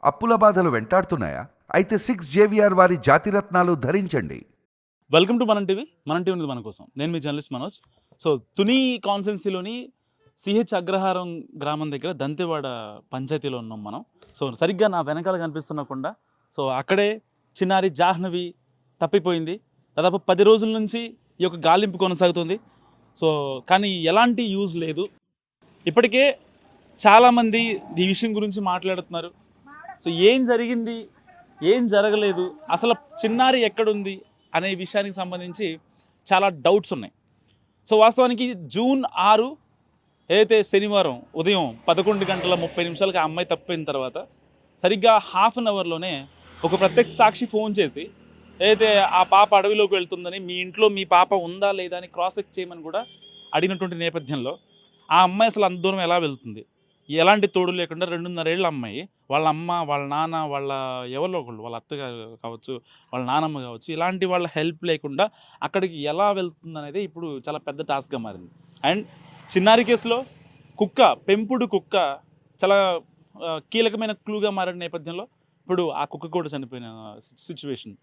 అప్పుల బాధలు వెంటాడుతున్నాయా? అయితే 6 JVR వారి జాతిరత్నాలు ధరించండి. Welcome to Manam TV. మన టీవీ ఉంది మన కోసం. నేను మీ జర్నలిస్ట్ మనోజ్. సో తుని కాన్స్టెన్సీలోని సిహెచ్ అగ్రహారం గ్రామం దగ్గర దంతెవాడ పంచాయతీలో ఉన్నాం మనం. సో సరిగ్గా నా వెనకాల కనిపిస్తున్నకుండా సో అక్కడే చిన్నారి జాహ్నవి తప్పిపోయింది. దాదాపు 10 రోజుల నుంచి ఈ యొక్క గాలింపు కొనసాగుతుంది. సో కానీ ఎలాంటి యూజ్ లేదు. ఇప్పటికే చాలామంది ఈ విషయం గురించి మాట్లాడుతున్నారు. సో ఏం జరిగింది, ఏం జరగలేదు, అసలు చిన్నారి ఎక్కడుంది అనే విషయానికి సంబంధించి చాలా డౌట్స్ ఉన్నాయి. సో వాస్తవానికి జూన్ 6 ఏదైతే శనివారం ఉదయం 11:30 ఆ అమ్మాయి తప్పిన తర్వాత సరిగ్గా హాఫ్ అన్ అవర్లోనే ఒక ప్రత్యక్ష సాక్షి ఫోన్ చేసి ఏదైతే ఆ పాప అడవిలోకి వెళ్తుందని, మీ ఇంట్లో మీ పాప ఉందా లేదా అని క్రాస్ చెక్ చేయమని కూడా అడిగినటువంటి నేపథ్యంలో ఆ అమ్మాయి అసలు అంత దూరం ఎలా వెళ్తుంది, ఎలాంటి తోడు లేకుండా 2.5 ఏళ్ళ అమ్మాయి వాళ్ళ అమ్మ, వాళ్ళ నాన్న, వాళ్ళ ఎవరో ఒకళ్ళు, వాళ్ళ అత్తగారు కావచ్చు, వాళ్ళ నానమ్మ కావచ్చు, ఇలాంటి వాళ్ళ హెల్ప్ లేకుండా అక్కడికి ఎలా వెళ్తుంది అనేది ఇప్పుడు చాలా పెద్ద టాస్క్గా మారింది. అండ్ చిన్నారి కేసులో కుక్క, పెంపుడు కుక్క చాలా కీలకమైన క్లూగా మారిన నేపథ్యంలో ఇప్పుడు ఆ కుక్క కూడా చనిపోయిన సిచ్యువేషన్.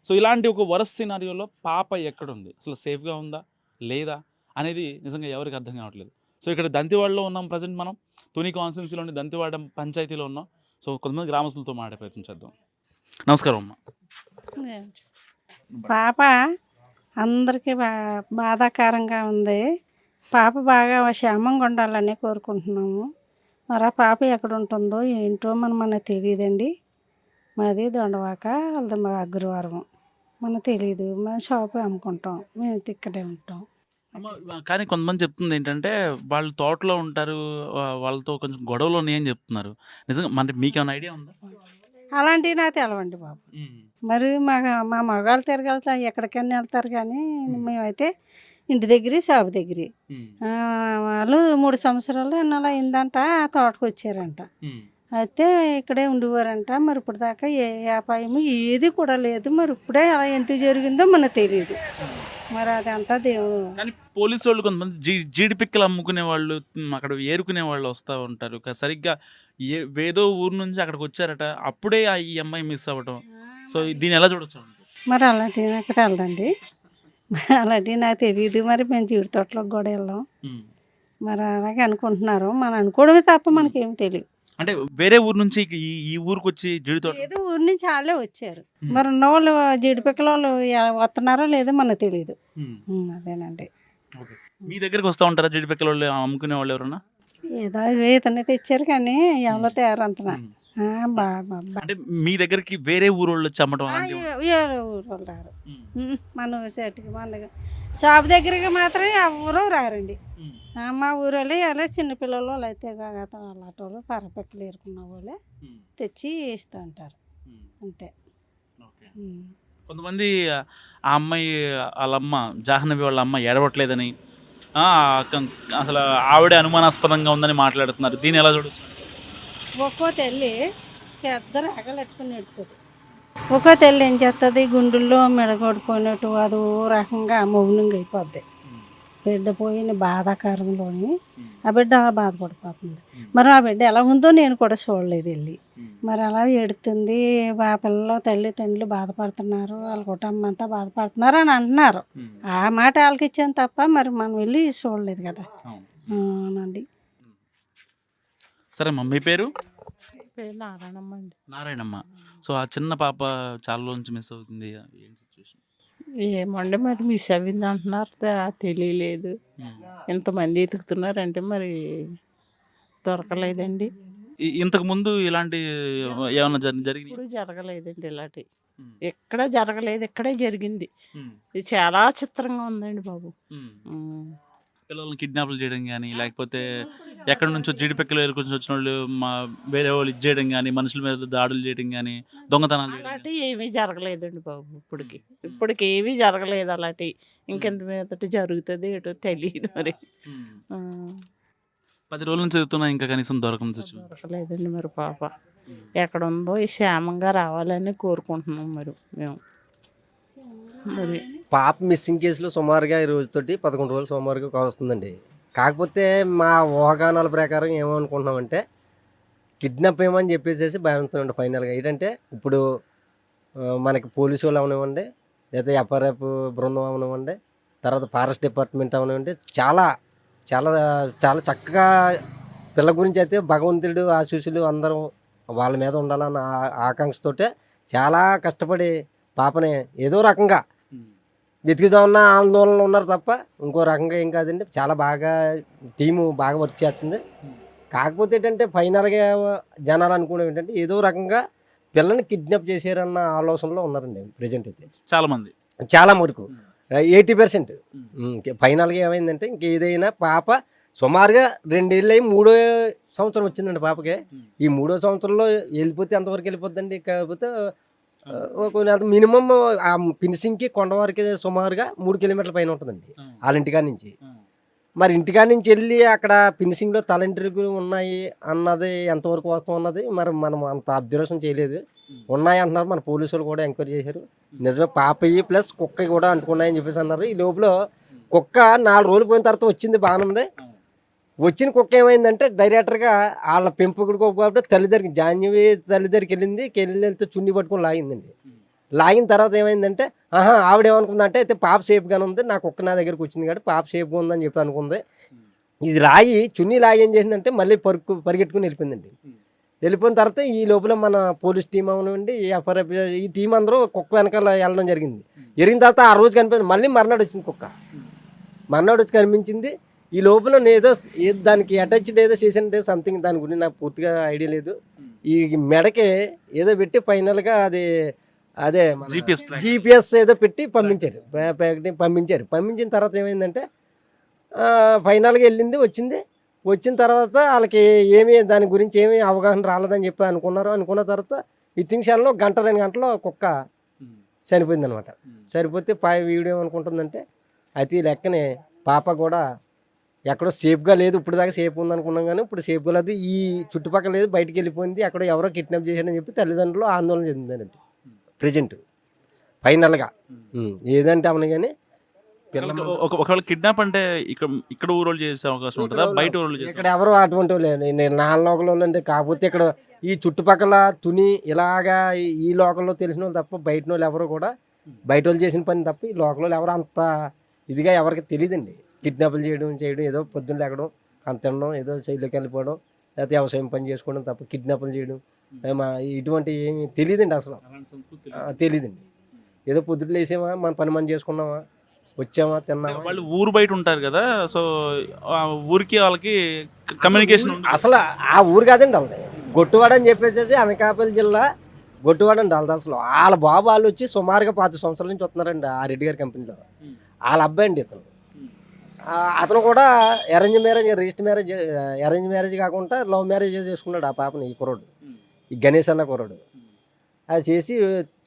సో ఇలాంటి ఒక వరస్ట్ సినారియోలో పాప ఎక్కడుంది, అసలు సేఫ్గా ఉందా లేదా అనేది నిజంగా ఎవరికి అర్థం కావట్లేదు. సో ఇక్కడ దంతివాడలో ఉన్నాం ప్రజెంట్ మనం. తుని కాన్స్టిట్యున్సీలోని దంతివాడ పంచాయతీలో ఉన్నాం. సో కొంతమంది గ్రామస్తులతో మాట్లాడే ప్రయత్నం చేద్దాం. నమస్కారం అమ్మ. పాప అందరికీ బాధాకరంగా ఉంది. పాప బాగా క్షేమంగా ఉండాలని కోరుకుంటున్నాము. మరి ఆ పాప ఎక్కడ ఉంటుందో ఏంటో మనకు తెలియదండి. మాది దొండవాక, వాళ్ళది మా అగ్రవారం. మనకు తెలియదు. మేము షాపు అమ్ముకుంటాం, మేము ఇక్కడే ఉంటాం. కానీ కొంతమంది చెప్తుంది ఏంటంటే వాళ్ళు తోటలో ఉంటారు, వాళ్ళతో కొంచెం గొడవలు ఉన్నాయని చెప్తున్నారు. నిజంగా అంటే మీకేమైనా ఐడియా ఉందా? అలాంటివి నాకు తెలవండి బాబు. మరి మా మగవాళ్ళు తిరగలుగుతా ఎక్కడికైనా వెళ్తారు, కానీ మేమైతే ఇంటి దగ్గర, షాపు దగ్గర. వాళ్ళు 3 సంవత్సరాలు ఎన్నాళ్ళు అయిందంట తోటకు వచ్చారంట. అయితే ఇక్కడే ఉండేవారంట. మరి ఇప్పుడు దాకా ఏ అపాయము ఏది కూడా లేదు. మరి ఇప్పుడే అలా ఎంత జరిగిందో మనకు తెలియదు. మరి అదంతా దేవుడు. కానీ పోలీసు వాళ్ళు కొంతమంది జీడి పిక్కలు అమ్ముకునే వాళ్ళు, అక్కడ ఏరుకునే వాళ్ళు వస్తూ ఉంటారు. సరిగ్గా ఏదో ఊరు నుంచి అక్కడికి వచ్చారట, అప్పుడే ఈ అమ్మాయి మిస్ అవ్వటం. సో దీన్ని ఎలా చూడొచ్చు? మరి అలాంటివి నాకు తెలదండి. అలాంటివి నాకు తెలియదు. మరి మేము జీడి తోటలోకి కూడా వెళ్ళాం. మరి అలాగే అనుకుంటున్నారు. మనం అనుకోవడమే తప్ప మనకేమి తెలియదు. అంటే వేరే ఊరు నుంచి ఈ ఊరికి వచ్చి జీడి తోట, ఏదో ఊరు నుంచి వాళ్ళే వచ్చారు. మరి ఉన్నవాళ్ళు జీడి పిక్కల వాళ్ళు వస్తున్నారో లేదో మనకు తెలియదు. అదేనండి. మీ దగ్గరికి వస్తూ ఉంటారా జీడి పిక్కల వాళ్ళు, అమ్ముకునే వాళ్ళు ఎవరన్నా? ఏదో ఇతనే తెచ్చారు కానీ ఎవరో తేరంతనా. అంటే మీ దగ్గరికి వేరే ఊరు వాళ్ళు వచ్చి అమ్మటం వేరే ఊరు వాళ్ళు రారు. మన ఊరు చెట్టుకి మన షాప్ దగ్గరికి మాత్రం ఎవరూ రారండి. మా ఊరోళ్ళు ఎలా చిన్నపిల్లలు వాళ్ళు అయితే అలాంటి వాళ్ళు పరపెక్కలు ఏరుకున్న వాళ్ళే తెచ్చి ఇస్తూ ఉంటారు అంతే. కొంతమంది ఆ అమ్మాయి వాళ్ళ అమ్మ, జాహ్నవి వాళ్ళ అమ్మ ఏడవట్లేదని, అసలు ఆవిడే అనుమానాస్పదంగా ఉందని మాట్లాడుతున్నారు. దీన్ని ఎలా చూడొచ్చు? ఒక్కో తల్లి పెద్ద రేఖలు పెట్టుకుని ఎడుతుంది. ఒక్కో తల్లి ఏం చేస్తుంది, గుండెల్లో మెడగొడిపోయినట్టు అదో రకంగా మౌనంగా అయిపోద్ది. బిడ్డ పోయిన బాధాకరంలోని ఆ బిడ్డ అలా బాధపడిపోతుంది. మరి ఆ బిడ్డ ఎలా ఉందో నేను కూడా చూడలేదు వెళ్ళి. మరి అలా ఏడుతుంది. ఆ పిల్లలు తల్లిదండ్రులు బాధపడుతున్నారు, వాళ్ళ కుటుంబం అంతా బాధపడుతున్నారు అని అంటున్నారు. ఆ మాట వాళ్ళకి ఇచ్చాను తప్ప మరి మనం వెళ్ళి చూడలేదు కదా. అవునండి. సరే అమ్మ, మీ పేరు? నారాయణమ్మ అండి. నారాయణమ్మ. సో ఆ చిన్న పాప చాలా నుంచి మిస్ అవుతుంది. ఏమండి మరి మిస్ అవ్వింది అంటున్నారు, తెలియలేదు. ఎంతమంది ఎతుకుతున్నారంటే మరి దొరకలేదండి. ఇంతకు ముందు ఇలాంటి ఏమన్నా జరిగింది? ఇప్పుడు జరగలేదండి ఇలాంటి, ఎక్కడ జరగలేదు, ఇక్కడే జరిగింది. ఇది చాలా చిత్రంగా ఉందండి బాబు. పిల్లల్ని కిడ్నాప్లు చేయడం కానీ, లేకపోతే ఎక్కడి నుంచో జీడిపెక్కలు ఏరుకొని వచ్చిన వాళ్ళు వేరే వాళ్ళు ఇది చేయడం కానీ, మనుషుల మీద దాడులు చేయడం కానీ, దొంగతనాలు అలాంటి ఏమీ జరగలేదండి బాబు. ఇప్పటికి ఏమీ జరగలేదు అలాంటి. ఇంకెంత మీద జరుగుతుంది ఏటో తెలియదు మరి. 10 రోజుల నుంచి చదువుతున్నా ఇంకా కనీసం దొరకలేదండి. మరి పాప ఎక్కడ ఉందో క్షేమంగా రావాలని కోరుకుంటున్నాం మరి మేము. మరి పాప మిస్సింగ్ కేసులో సుమారుగా ఈ రోజుతోటి 11 రోజులు సుమారుగా వస్తుందండి. కాకపోతే మా ఊహాగానాల ప్రకారం ఏమనుకుంటున్నామంటే కిడ్నాప్ ఏమని చెప్పేసి భయపడుతుండే ఫైనల్గా. ఏంటంటే ఇప్పుడు మనకి పోలీసు వాళ్ళు అవనివ్వండి, లేదా ఎఫ్ఆర్ఎఫ్ బృందం అవనివ్వండి, తర్వాత ఫారెస్ట్ డిపార్ట్మెంట్ అవనివ్వండి, చాలా చాలా చాలా చక్కగా పిల్ల గురించి అయితే భగవంతుడు ఆశీస్సులు అందరం వాళ్ళ మీద ఉండాలన్న ఆకాంక్షతోటే చాలా కష్టపడి పాపని ఏదో రకంగా వెతుకుదామన్న ఆందోళనలో ఉన్నారు తప్ప ఇంకో రకంగా ఏం కాదండి. చాలా బాగా టీము బాగా వర్క్ చేస్తుంది. కాకపోతే ఏంటంటే ఫైనల్గా జనాలు అనుకునేవి ఏంటంటే ఏదో రకంగా పిల్లని కిడ్నాప్ చేశారన్న ఆలోచనలో ఉన్నారండి ప్రజెంట్ అయితే చాలా మంది. చాలా వరకు 80%. ఫైనల్గా ఏమైందంటే ఇంకేదైనా పాప సుమారుగా 2 ఏళ్ళు అయ్యి 3వ సంవత్సరం వచ్చిందండి పాపకి. ఈ 3వ సంవత్సరంలో వెళ్ళిపోతే ఎంతవరకు వెళ్ళిపోద్దండి. కాకపోతే మినిమం ఆ ఫినిషింగ్కి కొండ వరకు సుమారుగా 3 కిలోమీటర్ల పైన ఉంటుందండి వాళ్ళ ఇంటికాడ నుంచి. మరి ఇంటికాడ నుంచి వెళ్ళి అక్కడ ఫినిషింగ్లో తలంట్రీలు ఉన్నాయి అన్నది ఎంతవరకు వస్తాం అన్నది మరి మనం అంత అబ్జర్వేషన్ చేయలేదు. ఉన్నాయి అంటున్నారు, మన పోలీసులు కూడా ఎంక్వైరీ చేశారు. నిజమే పాపయ్యి ప్లస్ కుక్క కూడా అంటుకున్నాయని చెప్పేసి అన్నారు. ఈ లోపల కుక్క 4 రోజులు పోయిన తర్వాత వచ్చింది, బాగానే ఉంది. వచ్చిన కుక్క ఏమైందంటే డైరెక్టర్గా వాళ్ళ పెంపుకుడు కాబట్టి తల్లిదండ్రికి జాన్యవి తల్లిదండ్రికి వెళ్తే చున్ని పట్టుకొని లాగిందండి. లాగిన తర్వాత ఏమైందంటే ఆవిడ ఏమనుకుందంటే అయితే పాప సేఫ్గానే ఉంది, నా కుక్క నా దగ్గరికి వచ్చింది కాబట్టి పాప సేఫ్గా ఉందని చెప్పి అనుకుంది. ఇది లాగి చున్నీ లాగి ఏం చేసిందంటే మళ్ళీ పరిగెట్టుకుని వెళ్ళిపోయిందండి. వెళ్ళిపోయిన తర్వాత ఈ లోపల మన పోలీస్ టీం అవనివ్వండి, ఎఫ్ఆర్ఎఫ్ ఈ టీం అందరూ కుక్క వెనకాల వెళ్ళడం జరిగింది. జరిగిన తర్వాత ఆ రోజు కనిపించింది. మళ్ళీ మర్నాడు వచ్చింది కుక్క, మర్నాడు వచ్చి కనిపించింది. ఈ లోపల నేను దానికి అటాచ్డ్ ఏదో చేసినట్టే సంథింగ్, దాని గురించి నాకు పూర్తిగా ఐడియా లేదు. ఈ మెడకి ఏదో పెట్టి ఫైనల్గా అదే GPS ఏదో పెట్టి పంపించారు. పంపించిన తర్వాత ఏమైందంటే ఫైనల్గా వెళ్ళింది, వచ్చిన తర్వాత వాళ్ళకి దాని గురించి ఏమీ అవగాహన రాలేదని చెప్పి అనుకున్న తర్వాత విత్తింగ్ గంట 2 గంటలో కుక్క చనిపోయింది అనమాట. సరిపోతే వీడియో ఏమనుకుంటుందంటే అయితే లెక్కనే పాప కూడా ఎక్కడో సేఫ్గా లేదు. ఇప్పుడు దాకా సేఫ్ ఉంది అనుకున్నాం కానీ ఇప్పుడు సేఫ్గా లేదు, ఈ చుట్టుపక్కల లేదు, బయటికి వెళ్ళిపోయింది, అక్కడ ఎవరో కిడ్నాప్ చేశారని చెప్పి తల్లిదండ్రులు ఆందోళన చెందిందండి ప్రజెంట్ ఫైనల్గా. ఏదంటే అవును కానీ ఒకవేళ కిడ్నాప్ అంటే ఇక్కడ ఊరోళ్ళు చేసే అవకాశం ఉంటుందా, బయట ఊరోళ్ళు చేసే? ఇక్కడ ఎవరు అటువంటి వాళ్ళు నేను నా లోకల్ వాళ్ళు అంటే, కాకపోతే ఇక్కడ ఈ చుట్టుపక్కల తుని ఇలాగా ఈ లోకల్లో తెలిసిన వాళ్ళు తప్ప బయట వాళ్ళు ఎవరు కూడా బయట వాళ్ళు చేసిన పని తప్ప ఈ లోకల్ వాళ్ళు ఎవరు అంత ఇదిగా ఎవరికి తెలియదండి. కిడ్నాప్లు చేయడం ఏదో పొద్దున్న లేకడం అంత తినడం, ఏదో శైలికి వెళ్ళిపోవడం, లేకపోతే వ్యవసాయం పని చేసుకోవడం తప్ప కిడ్నాప్లు చేయడం ఇటువంటి ఏమి తెలియదండి, అసలు తెలియదండి. ఏదో పొద్దున్న లేసామా, మన పని మనం చేసుకున్నామా, వచ్చామా, తిన్నామా. వాళ్ళు ఊరు బయట ఉంటారు కదా, సో ఊరికి వాళ్ళకి కమ్యూనికేషన్ అసలు ఆ ఊరు కాదండి వాళ్ళది, గొట్టువాడ అని చెప్పేసి అనకాపల్లి జిల్లా గొట్టువాడ అండి వాళ్ళది. అసలు వాళ్ళ బాబు వాళ్ళు వచ్చి సుమారుగా 5 సంవత్సరాల నుంచి వస్తున్నారండి ఆ రెడ్డి గారి కంపెనీలో. వాళ్ళ అబ్బాయి అండి అతను కూడా అరేంజ్ మ్యారేజ్ కాకుండా లవ్ మ్యారేజ్ చేసుకున్నాడు ఆ పాపని, ఈ కుర్రోడు, ఈ గణేష్ అన్న కుర్రోడు. అది చేసి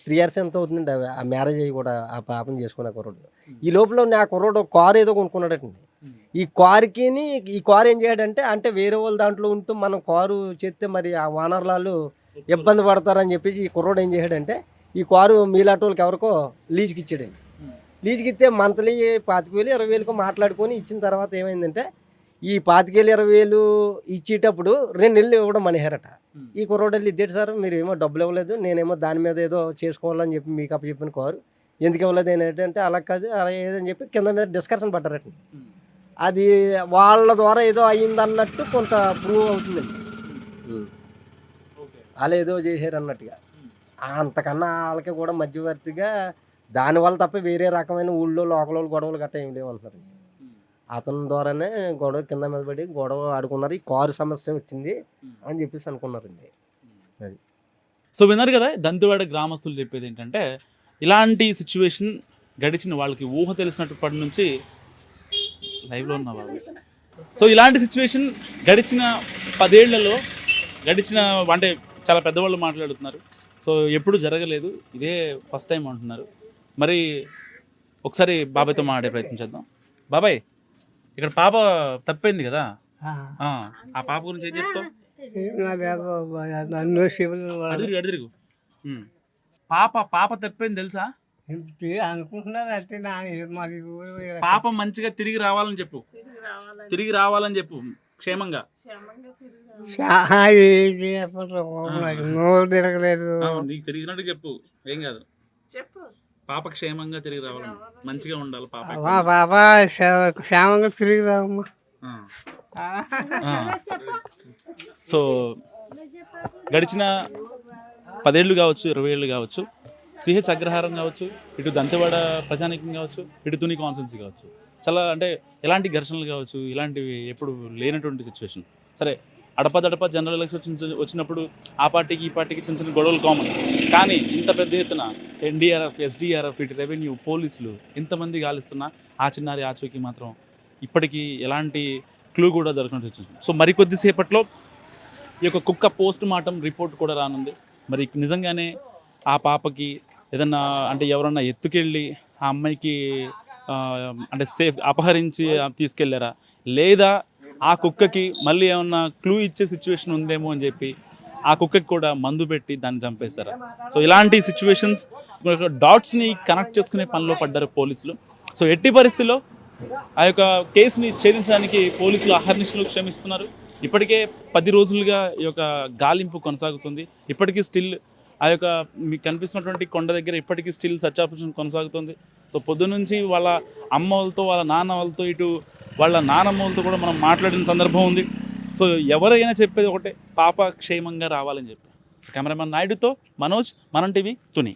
3 years ఎంత అవుతుందండి ఆ మ్యారేజ్ అయ్యి కూడా ఆ పాపని చేసుకున్న కుర్రోడు. ఈ లోపల ఆ కుర్రోడు కారు ఏదో కొనుక్కున్నాడటండి. ఈ కారు ఏం చేయడంటే అంటే వేరే వాళ్ళ దాంట్లో ఉంటూ మనం కారు చేస్తే మరి ఆ ఓనర్లు ఇబ్బంది పడతారని చెప్పేసి ఈ కుర్రోడు ఏం చేశాడంటే ఈ కారు మీలాంటి వాళ్ళకి ఎవరికో లీజుకి ఇచ్చాడండి. లీజుకి ఇస్తే మంత్లీ 25,000 20,000 మాట్లాడుకొని ఇచ్చిన తర్వాత ఏమైందంటే ఈ 25,000 20,000 ఇచ్చేటప్పుడు 2 నెలలు ఇవ్వడం మనిహారట. ఈ కుర్రోడు వెళ్ళి ఇద్దేటి సార్ మీరు ఏమో డబ్బులు ఇవ్వలేదు, నేనేమో దాని మీద ఏదో చేసుకోవాలని చెప్పి మీకు చెప్పిన కారు ఎందుకు ఇవ్వలేదు ఏంటంటే అలా కాదు అలా ఏదని చెప్పి కింద మీద డిస్కషన్ పడ్డారట. అది వాళ్ళ ద్వారా ఏదో అయ్యింది అన్నట్టు కొంత ప్రూవ్ అవుతుందండి. వాళ్ళు ఏదో చేశారు అన్నట్టుగా, అంతకన్నా వాళ్ళకి కూడా మధ్యవర్తిగా దానివల్ల తప్ప వేరే రకమైన ఊళ్ళో లోకల్ గొడవలు గట్రా ఏం లేవంటున్నారు. అతని ద్వారానే గొడవ కింద మీద పడి గొడవ ఆడుకున్నారు, ఈ కారు సమస్య వచ్చింది అని చెప్పేసి అనుకున్నారండి. అది సో విన్నారు కదా, దంతెవాడ గ్రామస్తులు చెప్పేది ఏంటంటే ఇలాంటి సిచ్యువేషన్ గడిచిన వాళ్ళకి ఊహ తెలిసినప్పటి నుంచి లైవ్లో ఉన్న వాళ్ళు. సో ఇలాంటి సిచ్యువేషన్ గడిచిన 10 ఏళ్లలో అంటే చాలా పెద్దవాళ్ళు మాట్లాడుతున్నారు. సో ఎప్పుడు జరగలేదు, ఇదే ఫస్ట్ టైం అంటున్నారు. మరి ఒకసారి బాబాయ్తో మాట్లాడే ప్రయత్నం చేద్దాం. బాబాయ్, ఇక్కడ పాప తప్పైంది కదా, ఆ పాప గురించి ఏం చెప్తావు? అడుగు పాప తప్పైంది తెలుసా? అనుకుంటున్నారు పాప మంచిగా తిరిగి రావాలని చెప్పు, క్షేమంగా. నోరు తిరగలేదు. నీకు తిరిగినట్టు చెప్పు, ఏం కాదు. చెప్పు. పాప క్షేమంగా తిరిగి రావాలని, మంచిగా ఉండాలి పాప. మా పాప క్షేమంగా తిరిగి రావమ్మా. సో గడిచిన 10 ఏళ్ళు కావచ్చు, 20 ఏళ్ళు కావచ్చు, సిహెచ్ అగ్రహారం కావచ్చు, ఇటు దంతెవాడ ప్రజానీకం కావచ్చు, ఇటు తుని కాన్స్టెన్సీ కావచ్చు, చాలా అంటే ఎలాంటి ఘర్షణలు కావచ్చు, ఇలాంటివి ఎప్పుడు లేనటువంటి సిచ్యువేషన్. సరే, అడపదడప జనరల్ ఎలక్షన్స్ వచ్చినప్పుడు ఆ పార్టీకి ఈ పార్టీకి చిన్న చిన్న గొడవలు కామన్. కానీ ఇంత పెద్ద ఎత్తున ఎన్డీఆర్ఎఫ్, ఎస్డీఆర్ఎఫ్, ఇటు రెవెన్యూ, పోలీసులు ఇంతమంది గాలిస్తున్నా ఆ చిన్నారి ఆచూకీ మాత్రం ఇప్పటికీ ఎలాంటి క్లూ కూడా దొరకనట్టు వచ్చింది. సో మరికొద్దిసేపట్లో ఈ యొక్క కుక్క పోస్ట్ మార్టం రిపోర్ట్ కూడా రానుంది. మరి నిజంగానే ఆ పాపకి ఏదన్నా అంటే ఎవరన్నా ఎత్తుకెళ్ళి ఆ అమ్మాయికి అంటే సేఫ్ అపహరించి తీసుకెళ్లారా, లేదా ఆ కుక్కకి మళ్ళీ ఏమన్నా క్లూ ఇచ్చే సిచ్యువేషన్ ఉందేమో అని చెప్పి ఆ కుక్కకి కూడా మందు పెట్టి దాన్ని చంపేశారా. సో ఇలాంటి సిచ్యువేషన్స్ డాట్స్ని కనెక్ట్ చేసుకునే పనిలో పడ్డారు పోలీసులు. సో ఎట్టి పరిస్థితుల్లో ఆ యొక్క కేసుని ఛేదించడానికి పోలీసులు అహర్నిశలు శ్రమిస్తున్నారు. ఇప్పటికే 10 రోజులుగా ఈ యొక్క గాలింపు కొనసాగుతుంది. ఇప్పటికీ స్టిల్ ఆ యొక్క మీకు కనిపిస్తున్నటువంటి కొండ దగ్గర ఇప్పటికీ స్టిల్ సర్చ్ ఆపరేషన్ కొనసాగుతుంది. సో పొద్దునుంచి వాళ్ళ అమ్మ వాళ్ళతో, వాళ్ళ నాన్న వాళ్ళతో, ఇటు వాళ్ళ నానమ్మ వాళ్ళతో కూడా మనం మాట్లాడిన సందర్భం ఉంది. సో ఎవరైనా చెప్పేది ఒకటే, పాప క్షేమంగా రావాలని చెప్పి. సో కెమెరామెన్ నాయుడుతో మనోజ్, మనం టీవీ, తుని.